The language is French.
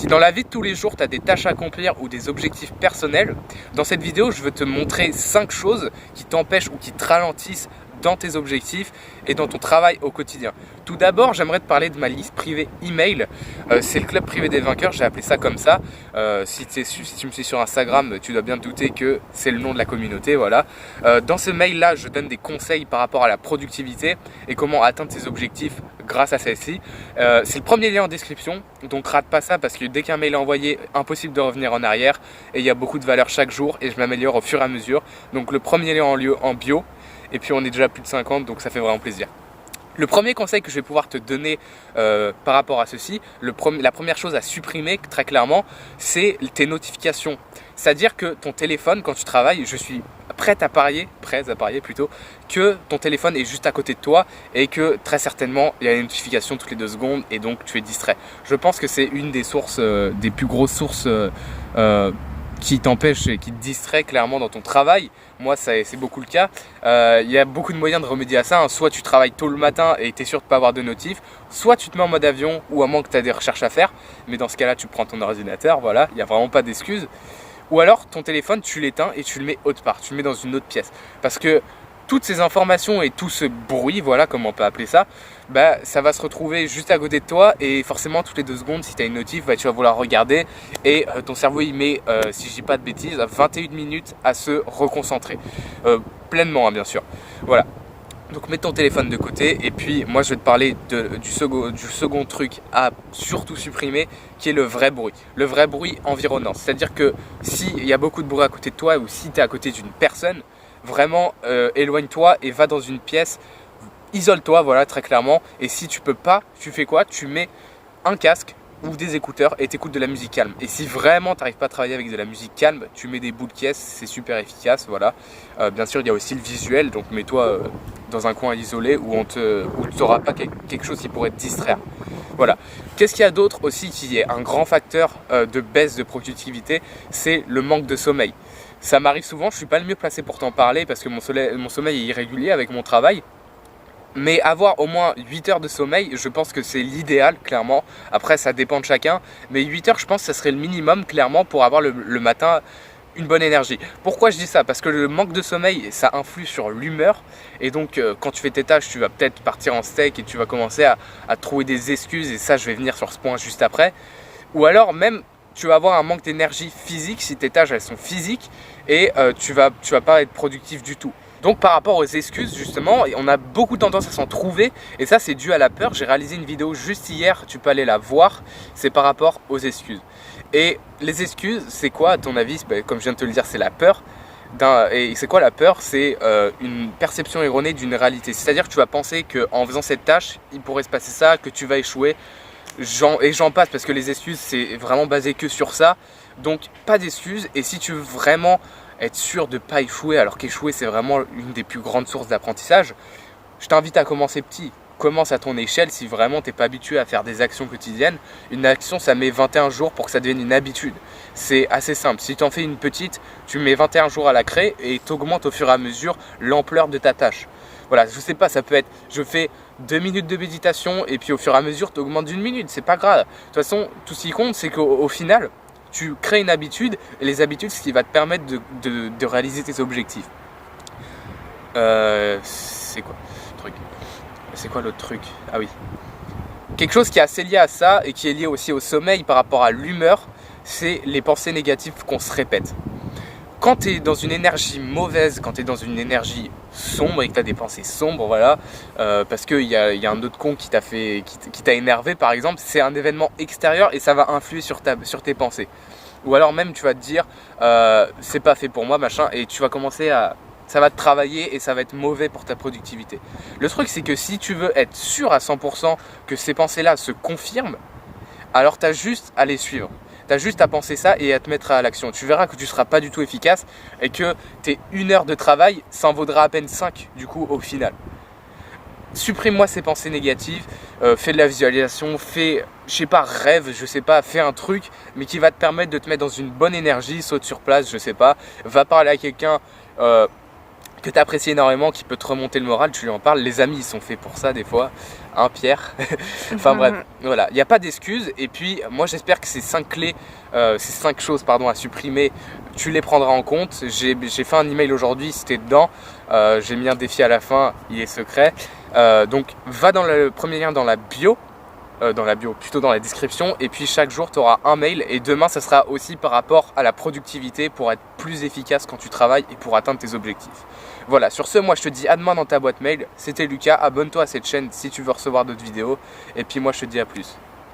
Si dans la vie de tous les jours, tu as des tâches à accomplir ou des objectifs personnels, dans cette vidéo, je veux te montrer 5 choses qui t'empêchent ou qui te ralentissent dans tes objectifs et dans ton travail au quotidien. Tout d'abord, j'aimerais te parler de ma liste privée email. C'est le club privé des vainqueurs, j'ai appelé ça comme ça. Si tu me suis sur Instagram, tu dois bien te douter que c'est le nom de la communauté. Voilà. Dans ce mail-là, je donne des conseils par rapport à la productivité et comment atteindre ses objectifs grâce à celle-ci. C'est le premier lien en description, donc rate pas ça parce que dès qu'un mail est envoyé, impossible de revenir en arrière et il y a beaucoup de valeur chaque jour et je m'améliore au fur et à mesure. Donc le premier lien en bio. Et puis on est déjà plus de 50, donc ça fait vraiment plaisir. Le premier conseil que je vais pouvoir te donner par rapport à ceci, la première chose à supprimer très clairement, c'est tes notifications. C'est-à-dire que ton téléphone, quand tu travailles, je suis prêt à parier plutôt, que ton téléphone est juste à côté de toi et que très certainement il y a une notification toutes les 2 secondes et donc tu es distrait. Je pense que c'est une des sources, des plus grosses sources qui t'empêche et qui te distrait clairement dans ton travail. Moi, c'est beaucoup le cas. Il y a beaucoup de moyens de remédier à ça. Soit tu travailles tôt le matin et tu es sûr de ne pas avoir de notif, soit tu te mets en mode avion ou à moins que tu as des recherches à faire. Mais dans ce cas-là, tu prends ton ordinateur, voilà, il n'y a vraiment pas d'excuse. Ou alors, ton téléphone, tu l'éteins et tu le mets autre part, tu le mets dans une autre pièce. Parce que toutes ces informations et tout ce bruit, voilà comment on peut appeler ça, bah, ça va se retrouver juste à côté de toi et forcément toutes les 2 secondes, si tu as une notif, bah, tu vas vouloir regarder et ton cerveau il met, si je dis pas de bêtises, 21 minutes à se reconcentrer, pleinement hein, bien sûr. Voilà. Donc mets ton téléphone de côté et puis moi je vais te parler du second truc à surtout supprimer qui est le vrai bruit. Le vrai bruit environnant. C'est-à-dire que s'il y a beaucoup de bruit à côté de toi ou si tu es à côté d'une personne, vraiment éloigne-toi et va dans une pièce, isole-toi voilà très clairement et si tu peux pas, tu fais quoi? Tu mets un casque ou des écouteurs et t'écoutes de la musique calme. Et si vraiment tu n'arrives pas à travailler avec de la musique calme, tu mets des boules de caisse, c'est super efficace. Voilà. Bien sûr, il y a aussi le visuel, donc mets-toi dans un coin isolé où tu n'auras pas quelque chose qui pourrait te distraire. Voilà. Qu'est-ce qu'il y a d'autre aussi qui est un grand facteur de baisse de productivité? C'est le manque de sommeil. Ça m'arrive souvent, je ne suis pas le mieux placé pour t'en parler parce que mon sommeil est irrégulier avec mon travail. Mais avoir au moins 8 heures de sommeil, je pense que c'est l'idéal, clairement. Après, ça dépend de chacun. Mais 8 heures, je pense que ça serait le minimum, clairement, pour avoir le matin une bonne énergie. Pourquoi je dis ça? Parce que le manque de sommeil, ça influe sur l'humeur. Et donc, quand tu fais tes tâches, tu vas peut-être partir en steak et tu vas commencer à trouver des excuses. Et ça, je vais venir sur ce point juste après. Ou alors, même, tu vas avoir un manque d'énergie physique si tes tâches, elles sont physiques. Et tu vas pas être productif du tout. Donc par rapport aux excuses justement, on a beaucoup tendance à s'en trouver et ça c'est dû à la peur. J'ai réalisé une vidéo juste hier, tu peux aller la voir, c'est par rapport aux excuses. Et les excuses, c'est quoi à ton avis? Comme je viens de te le dire, c'est la peur. Et c'est quoi la peur? C'est une perception erronée d'une réalité. C'est-à-dire que tu vas penser qu'en faisant cette tâche, il pourrait se passer ça, que tu vas échouer. J'en passe parce que les excuses, c'est vraiment basé que sur ça. Donc pas d'excuses et si tu veux vraiment être sûr de ne pas échouer, alors qu'échouer c'est vraiment une des plus grandes sources d'apprentissage, je t'invite à commencer petit. Commence à ton échelle si vraiment tu n'es pas habitué à faire des actions quotidiennes. Une action ça met 21 jours pour que ça devienne une habitude. C'est assez simple. Si tu en fais une petite, tu mets 21 jours à la créer et tu augmentes au fur et à mesure l'ampleur de ta tâche. Voilà, je sais pas, ça peut être, je fais 2 minutes de méditation et puis au fur et à mesure tu augmentes d'1 minute, c'est pas grave. De toute façon, tout ce qui compte c'est qu'au final, tu crées une habitude et les habitudes, c'est ce qui va te permettre de réaliser tes objectifs. C'est quoi le truc? C'est quoi l'autre truc? Ah oui. Quelque chose qui est assez lié à ça et qui est lié aussi au sommeil par rapport à l'humeur, c'est les pensées négatives qu'on se répète. Quand tu es dans une énergie mauvaise, quand tu es dans une énergie sombre et que tu as des pensées sombres, voilà, parce qu'il y a un autre con qui t'a énervé par exemple, c'est un événement extérieur et ça va influer sur tes pensées. Ou alors même tu vas te dire, c'est pas fait pour moi, machin, et tu vas commencer ça va te travailler et ça va être mauvais pour ta productivité. Le truc c'est que si tu veux être sûr à 100% que ces pensées-là se confirment, alors tu as juste à les suivre. Tu as juste à penser ça et à te mettre à l'action. Tu verras que tu ne seras pas du tout efficace et que tes 1 heure de travail, ça en vaudra à peine 5 du coup au final. Supprime-moi ces pensées négatives, fais de la visualisation, fais, je sais pas, rêve, je sais pas, fais un truc mais qui va te permettre de te mettre dans une bonne énergie, saute sur place, je sais pas, va parler à quelqu'un que tu apprécies énormément, qui peut te remonter le moral, tu lui en parles. Les amis, ils sont faits pour ça des fois, hein, Pierre. Enfin bref, voilà, il n'y a pas d'excuses. Et puis moi j'espère que ces 5 clés, ces 5 choses à supprimer, tu les prendras en compte. J'ai fait un email aujourd'hui, c'était dedans. J'ai mis un défi à la fin, il est secret. Donc va dans le premier lien dans la bio. Plutôt dans la description, et puis chaque jour tu auras un mail, et demain ça sera aussi par rapport à la productivité pour être plus efficace quand tu travailles et pour atteindre tes objectifs. Voilà, sur ce, moi je te dis à demain dans ta boîte mail. C'était Lucas, abonne-toi à cette chaîne si tu veux recevoir d'autres vidéos, et puis moi je te dis à plus.